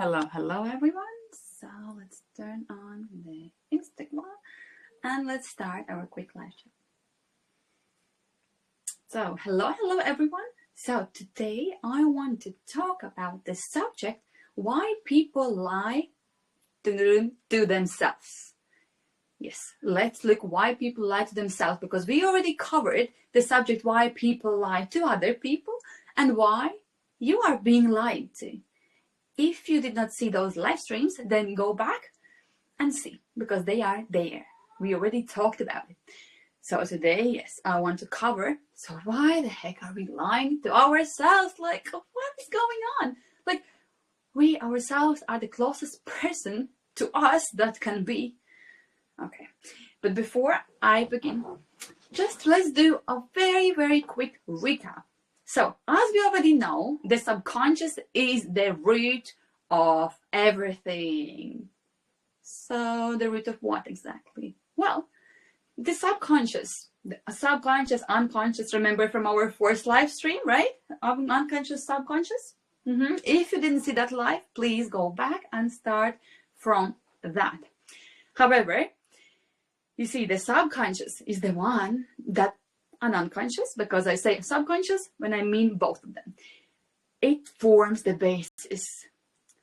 Hello everyone. So let's turn on the Instagram and let's start our quick live chat. So hello everyone. So today I want to talk about the subject why people lie to themselves. Yes, let's look why people lie to themselves, because we already covered the subject why people lie to other people and why you are being lied to. If you did not see those live streams, then go back and see, because they are there. We already talked about it. So today, yes, I want to cover, so why the heck are we lying to ourselves? Like, what is going on? Like, we ourselves are the closest person to us that can be. Okay, but before I begin, just let's do a very quick recap. So, as we already know, the subconscious is the root of everything. So, the root of what exactly? Well, the subconscious, unconscious, remember from our first live stream, right? Unconscious, subconscious. If you didn't see that live, please go back and start from that. However, you see, the subconscious is the one that, and unconscious, because I say subconscious when I mean both of them. It forms the basis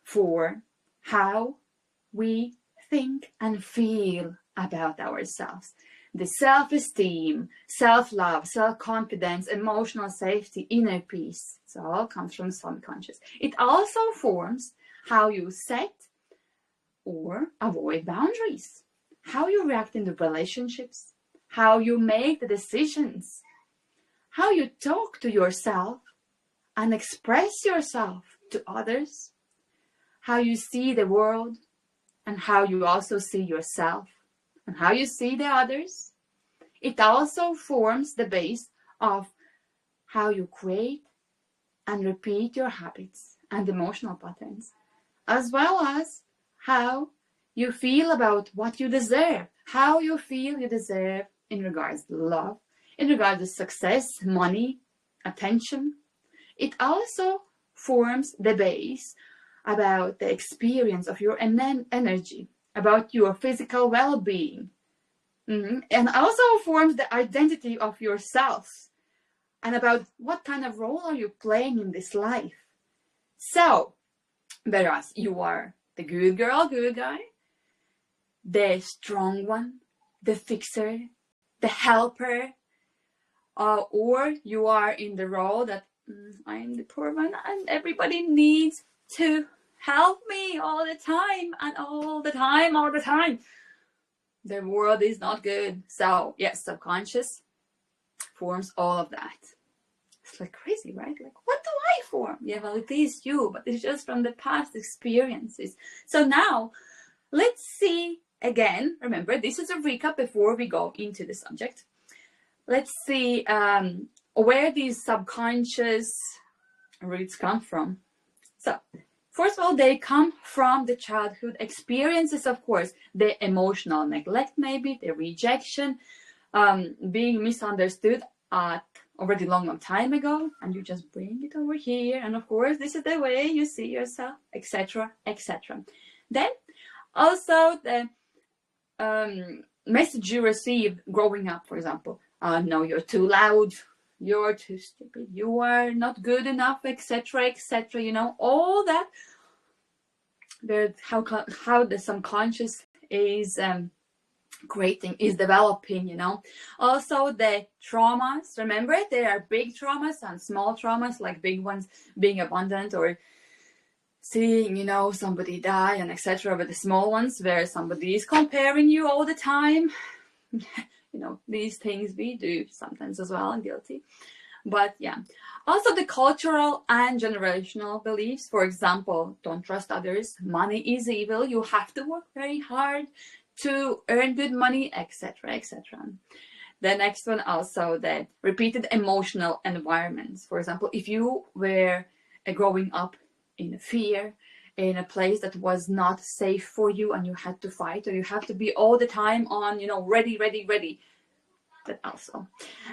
for how we think and feel about ourselves. The self-esteem, self-love, self-confidence, emotional safety, inner peace. So all comes from subconscious. It also forms how you set or avoid boundaries, how you react in the relationships, how you make the decisions, how you talk to yourself and express yourself to others, how you see the world and how you also see yourself and how you see the others. It also forms the base of how you create and repeat your habits and emotional patterns, as well as how you feel about what you deserve, how you feel you deserve in regards to love, in regards to success, money, attention. It also forms the base about the experience of your energy, about your physical well-being, and also forms the identity of yourself and about what kind of role are you playing in this life. So, whereas you are the good girl, good guy, the strong one, the fixer, the helper, or you are in the role that I am the poor one and everybody needs to help me all the time and all the time. The world is not good. So yes, subconscious forms all of that. It's like crazy, right? Like, what do I form? Yeah, well, it is you, but it's just from the past experiences. So now let's see again. Remember, this is a recap before we go into the subject. Let's see where these subconscious roots come from. So, first of all, they come from the childhood experiences, of course, the emotional neglect, maybe the rejection, being misunderstood at already long time ago, and you just bring it over here, and of course, this is the way you see yourself, etc., etc. Then, also the message you received growing up, for example, no, you're too loud, you're too stupid, you are not good enough, etc., etc. You know, all that. How the subconscious is creating, is developing. You know, also the traumas. Remember, there are big traumas and small traumas. Like big ones being abandoned or seeing, you know, somebody die and etc. But the small ones where somebody is comparing you all the time. You know, these things we do sometimes as well, and guilty. But yeah, also the cultural and generational beliefs. For example, don't trust others, money is evil, you have to work very hard to earn good money, etc., etc. The next one, also the repeated emotional environments. For example, if you were growing up in fear, in a place that was not safe for you, and you had to fight, or you have to be all the time on, you know, ready. That also.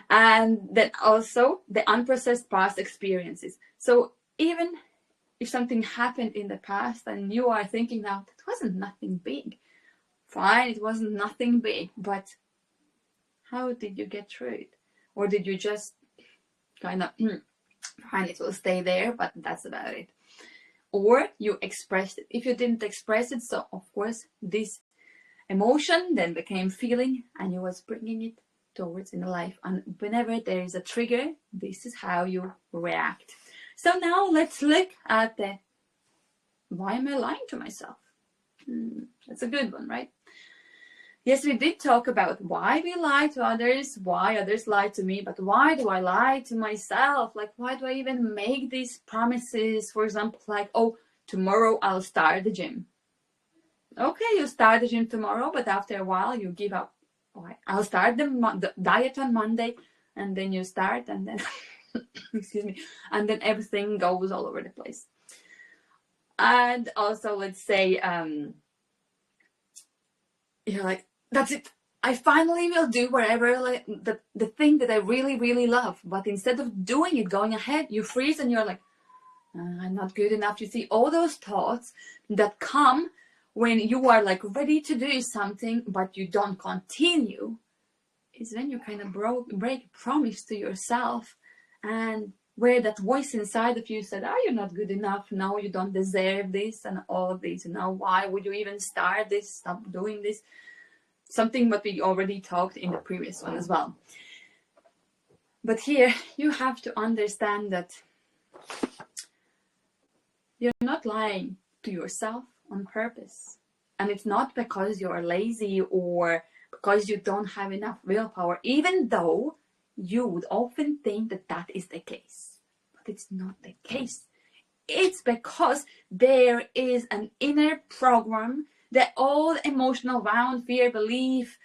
And then also the unprocessed past experiences. So even if something happened in the past and you are thinking now, that wasn't nothing big. Fine, it wasn't nothing big, but how did you get through it? Or did you just kind of, fine, it will stay there, but that's about it. Or you expressed it. If you didn't express it, so of course this emotion then became feeling, and you was bringing it towards in life. And whenever there is a trigger, this is how you react. So now let's look at the why am I lying to myself? That's a good one, right? Yes, we did talk about why we lie to others, why others lie to me, but why do I lie to myself? Like, why do I even make these promises? For example, like, oh, tomorrow I'll start the gym. Okay, you start the gym tomorrow, but after a while you give up. Right. I'll start the diet on Monday, and then you start, and then, excuse me, and then everything goes all over the place. And also, let's say, you're like, that's it. I finally will do whatever, like the thing that I really, really love. But instead of doing it, going ahead, you freeze and you're like, I'm not good enough. You see all those thoughts that come when you are like ready to do something, but you don't continue. Is when you kind of break promise to yourself, and where that voice inside of you said, you're not good enough. No, you don't deserve this and all of this. Why would you even start this? Stop doing this. Something that we already talked in the previous one as well. But here you have to understand that you're not lying to yourself on purpose. And it's not because you're lazy or because you don't have enough willpower, even though you would often think that that is the case. But it's not the case. It's because there is an inner program, the old emotional wound, fear, belief,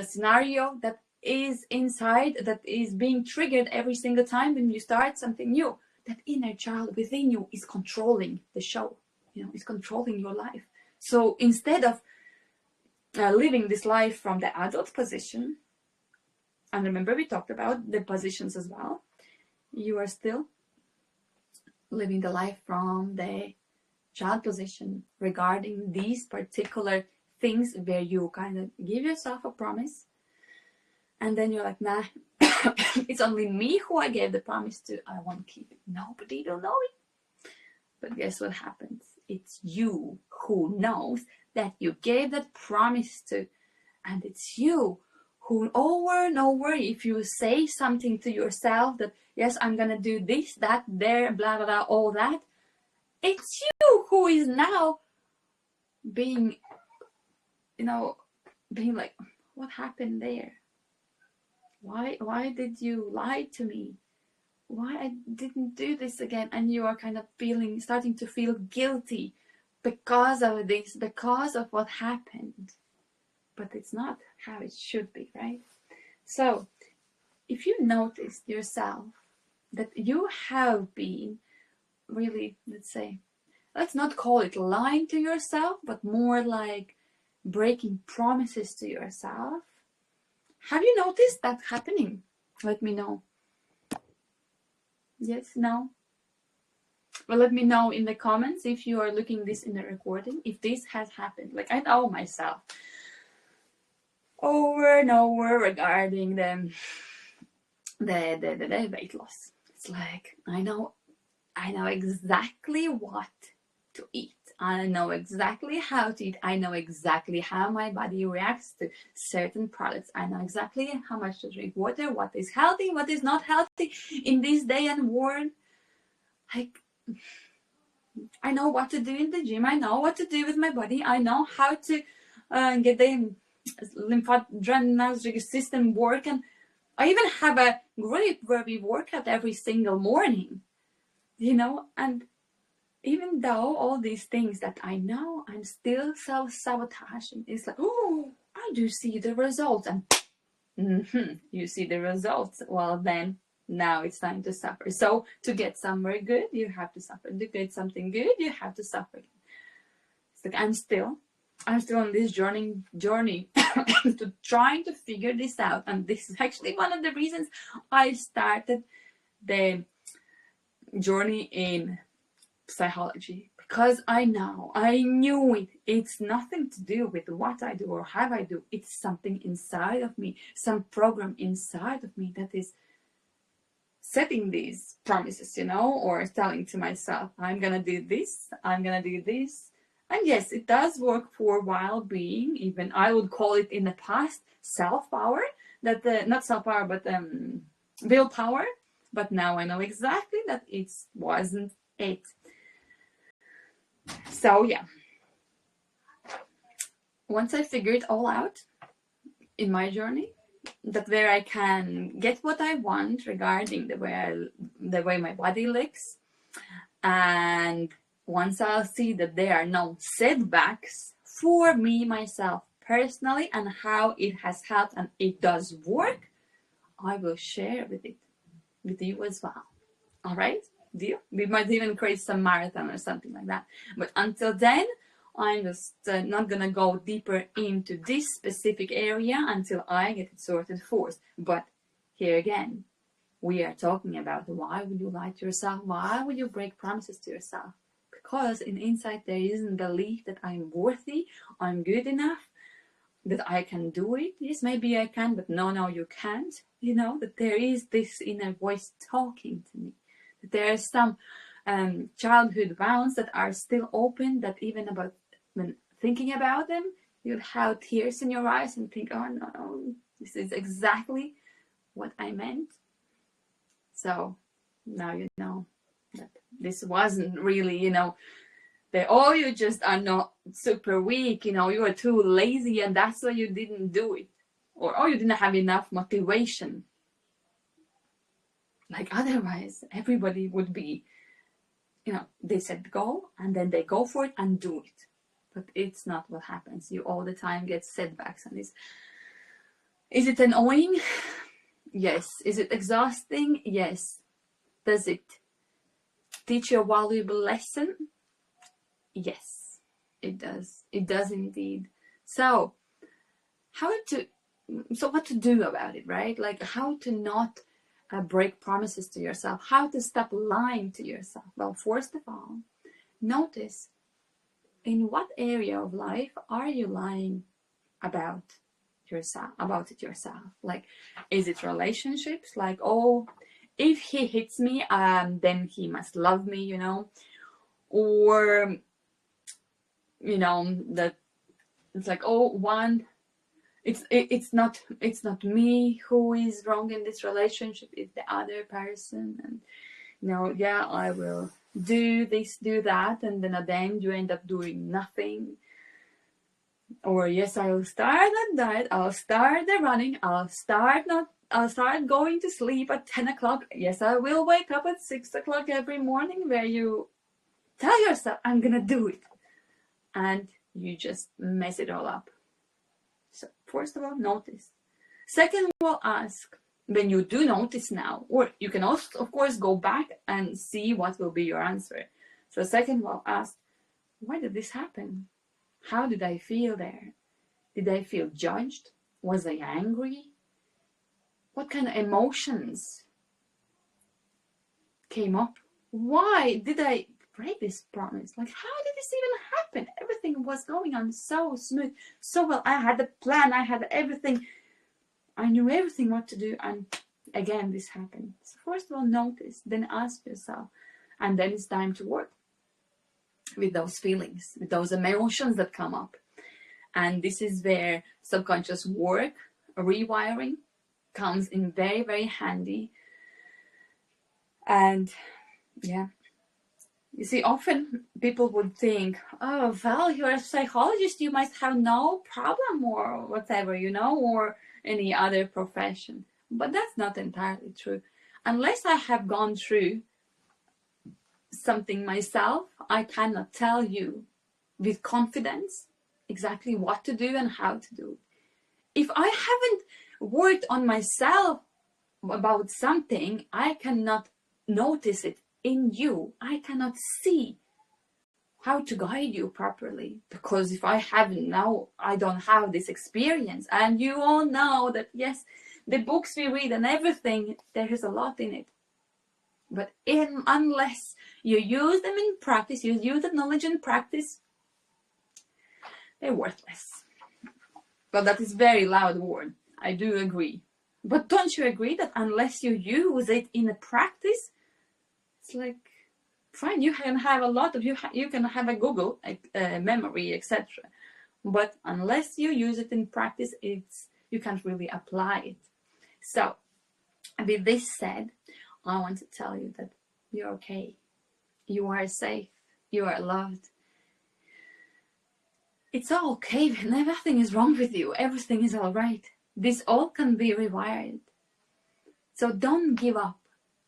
scenario that is inside, that is being triggered every single time when you start something new. That inner child within you is controlling the show, is controlling your life. So instead of living this life from the adult position, and remember we talked about the positions as well, you are still living the life from the child position regarding these particular things where you kind of give yourself a promise and then you're like, nah, it's only me who I gave the promise to. I won't keep it. Nobody will know it. But guess what happens? It's you who knows that you gave that promise to, and it's you who over and over, if you say something to yourself that, yes, I'm gonna do this, that, there, blah, blah, blah, all that, it's you who is now being, being like, what happened there? Why did you lie to me? Why I didn't do this again? And you are kind of starting to feel guilty because of this, because of what happened. But it's not how it should be, right? So if you noticed yourself that you have been really, let's not call it lying to yourself, but more like breaking promises to yourself. Have you noticed that happening? Let me know. Yes, no? Well, let me know in the comments if you are looking this in the recording, if this has happened. Like, I know myself over and over regarding the weight loss. It's like, I know exactly what to eat. I know exactly how to eat. I know exactly how my body reacts to certain products. I know exactly how much to drink water, what is healthy, what is not healthy in this day and world. Like, I know what to do in the gym. I know what to do with my body. I know how to get the lymphatic system work. And I even have a group where we work out every single morning, and even though all these things that I know, I'm still self-sabotaging. It's like, oh, I do see the results. And you see the results. Well, then now it's time to suffer. So to get somewhere good, you have to suffer. To get something good, you have to suffer. It's like I'm still on this journey to trying to figure this out. And this is actually one of the reasons I started the journey in psychology, because I knew it. It's nothing to do with what I do or how I do. It's something inside of me, some program inside of me that is setting these promises, or telling to myself, I'm gonna do this, I'm gonna do this. And yes, it does work for well-being. Even I would call it in the past self-power, that not self-power, but willpower. But now I know exactly that it wasn't it. So yeah, once I figured it all out in my journey, that where I can get what I want regarding the way my body looks, and once I'll see that there are no setbacks for me, myself, personally, and how it has helped and it does work, I will share with you as well. All right? Deal? We might even create some marathon or something like that. But until then, I'm just not gonna go deeper into this specific area until I get it sorted first. But here again, we are talking about why would you lie to yourself? Why would you break promises to yourself? Because inside there isn't belief that I'm worthy, I'm good enough, that I can do it. Yes, maybe I can, but no, you can't. That there is this inner voice talking to me. That there are some childhood wounds that are still open, that even about when thinking about them, you'll have tears in your eyes and think, oh no, this is exactly what I meant. So now you know that this wasn't really, you just are not super weak, you are too lazy and that's why you didn't do it. Or you didn't have enough motivation. Like otherwise, everybody would be, they set goal and then they go for it and do it. But it's not what happens. You all the time get setbacks on this. Is it annoying? Yes. Is it exhausting? Yes. Does it teach you a valuable lesson? Yes, it does. It does indeed. So what to do about it, right? Like how to not break promises to yourself, how to stop lying to yourself. Well, first of all, notice in what area of life are you lying about it yourself? Like, is it relationships? Like, oh, if he hits me, then he must love me, or that it's like, it's not me who is wrong in this relationship, it's the other person. And I will do this, do that, and then at the end you end up doing nothing. Or yes, I will start that diet, I'll start the running, I'll start going to sleep at 10 o'clock. Yes, I will wake up at 6 o'clock every morning, where you tell yourself, I'm gonna do it. And you just mess it all up. So first of all, notice. Second of all, ask. When you do notice now, or you can also, of course, go back and see what will be your answer. So second of all, ask, why did this happen? How did I feel there? Did I feel judged? Was I angry? What kind of emotions came up? Why did I break this promise? Like, how did this even happen? Everything was going on so smooth, so well. I had a plan, I had everything. I knew everything what to do, and again this happened. So first of all, notice, then ask yourself, and then it's time to work with those feelings, with those emotions that come up. And this is where subconscious work, rewiring, comes in very, very handy. And yeah, you see, often people would think, oh, well, you're a psychologist, you must have no problem or whatever, or any other profession. But that's not entirely true. Unless I have gone through something myself, I cannot tell you with confidence exactly what to do and how to do it. If I haven't worked on myself about something, I cannot notice it in you. I cannot see how to guide you properly, because if I haven't now, I don't have this experience. And you all know that yes, the books we read and everything, there is a lot in it, But unless you use them in practice, you use the knowledge in practice, they're worthless. But that is a very loud word. I do agree. But don't you agree that unless you use it in a practice, it's like, fine, you can have a lot of, you can have a Google memory, etc. But unless you use it in practice, you can't really apply it. So, with this said, I want to tell you that you're okay. You are safe. You are loved. It's all okay when nothing is wrong with you. Everything is all right. This all can be rewired. So don't give up.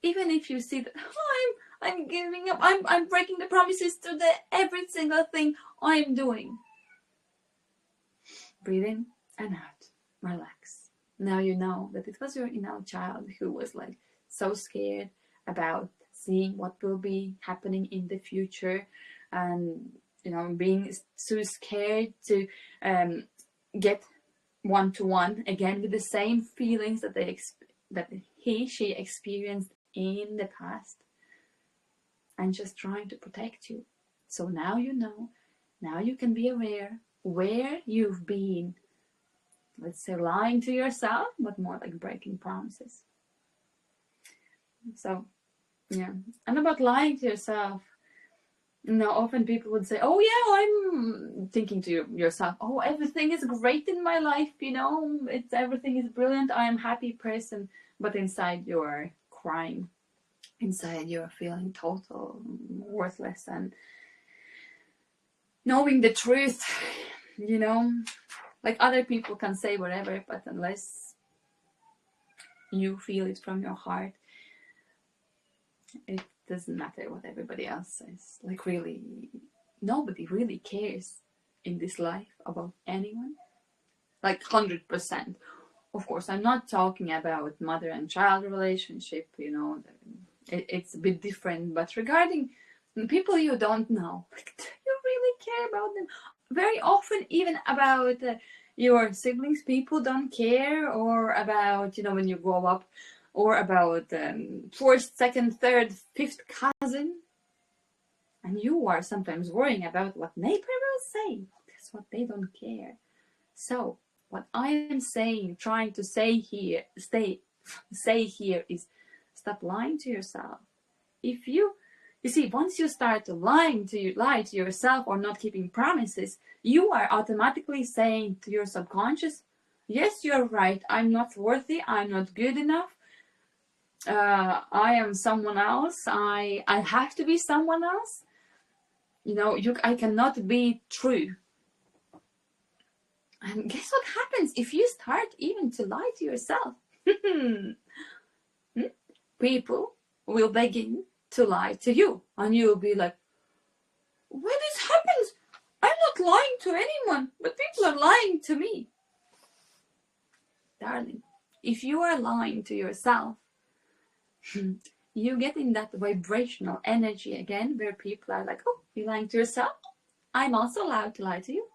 Even if you see that, oh, I'm giving up. I'm breaking the promises to every single thing I'm doing. Breathe in and out. Relax. Now you know that it was your inner child who was like so scared about seeing what will be happening in the future, and being so scared to get one-to-one again with the same feelings that she experienced in the past, and just trying to protect you. So now you know. Now you can be aware where you've been, let's say, lying to yourself, but more like breaking promises. So, yeah. And about lying to yourself, often people would say, oh yeah, I'm thinking to yourself, oh, everything is great in my life, everything is brilliant, I am a happy person. But inside you're crying. Inside you're feeling total worthless. And knowing the truth, like other people can say whatever, but unless you feel it from your heart, it doesn't matter what everybody else says. Like, really, nobody really cares in this life about anyone. Like 100%. Of course, I'm not talking about mother and child relationship, it's a bit different. But regarding people you don't know, do you really care about them? Very often, even about your siblings, people don't care, or about, when you grow up, or about first, second, third, fifth cousin. And you are sometimes worrying about what neighbor will say. That's what they don't care. So, what I am saying, trying to say here, is stop lying to yourself. If you see, once you start to lie to yourself or not keeping promises, you are automatically saying to your subconscious, yes, you're right, I'm not worthy, I'm not good enough, I am someone else, I have to be someone else. I cannot be true. And guess what happens if you start even to lie to yourself? People will begin to lie to you, and you'll be like, why this happens? I'm not lying to anyone, but people are lying to me. Darling, if you are lying to yourself, you get in that vibrational energy again, where people are like, oh, you're lying to yourself? I'm also allowed to lie to you.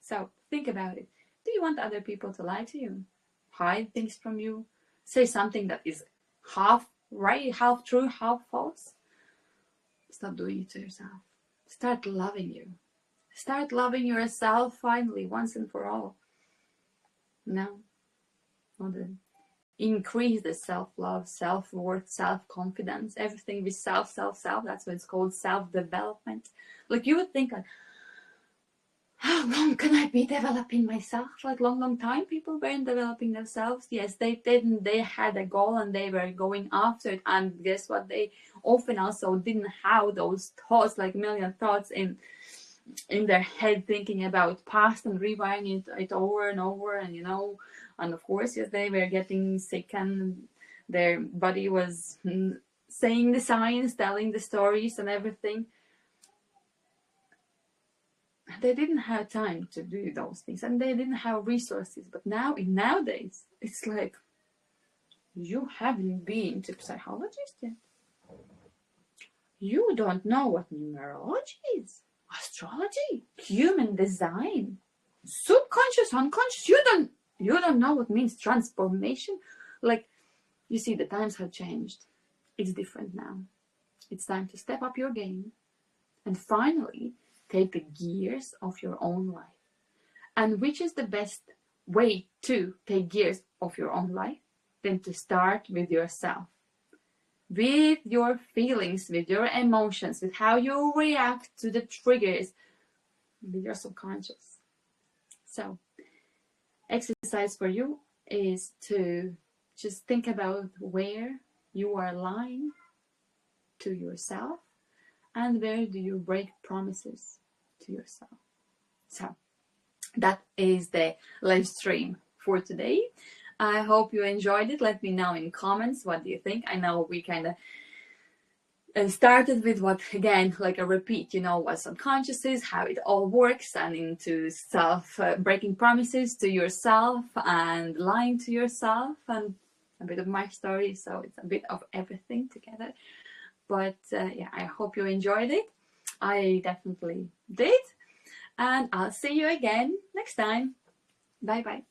So think about it. Do you want other people to lie to you? Hide things from you? Say something that is half right, half true, half false? Stop doing it to yourself. Start loving you. Start loving yourself finally, once and for all. Now, increase the self-love, self-worth, self-confidence, everything with self. That's what it's called, self-development. Like, you would think, how long can I be developing myself? Like, long time people weren't developing themselves. Yes, they had a goal and they were going after it. And guess what? They often also didn't have those thoughts, like million thoughts in their head, thinking about past and rewiring it over and over. And, and of course, yes, they were getting sick and their body was saying the signs, telling the stories and everything. They didn't have time to do those things, and they didn't have resources. But nowadays, it's like, you haven't been to psychologist yet. You don't know what numerology is, astrology, human design, subconscious, unconscious. You don't know what means transformation. Like, You see, the times have changed. It's different now. It's time to step up your game and finally take the gears of your own life. And which is the best way to take gears of your own life than to start with yourself, with your feelings, with your emotions, with how you react to the triggers, with your subconscious. So, exercise for you is to just think about where you are lying to yourself and where do you break promises to yourself. So, that is the live stream for today. I hope you enjoyed it. Let me know in comments, what do you think? I know we kind of started with what, again, like a repeat, what subconscious is, how it all works, and into breaking promises to yourself and lying to yourself, and a bit of my story. So it's a bit of everything together. But yeah, I hope you enjoyed it. I definitely did. And I'll see you again next time. Bye bye.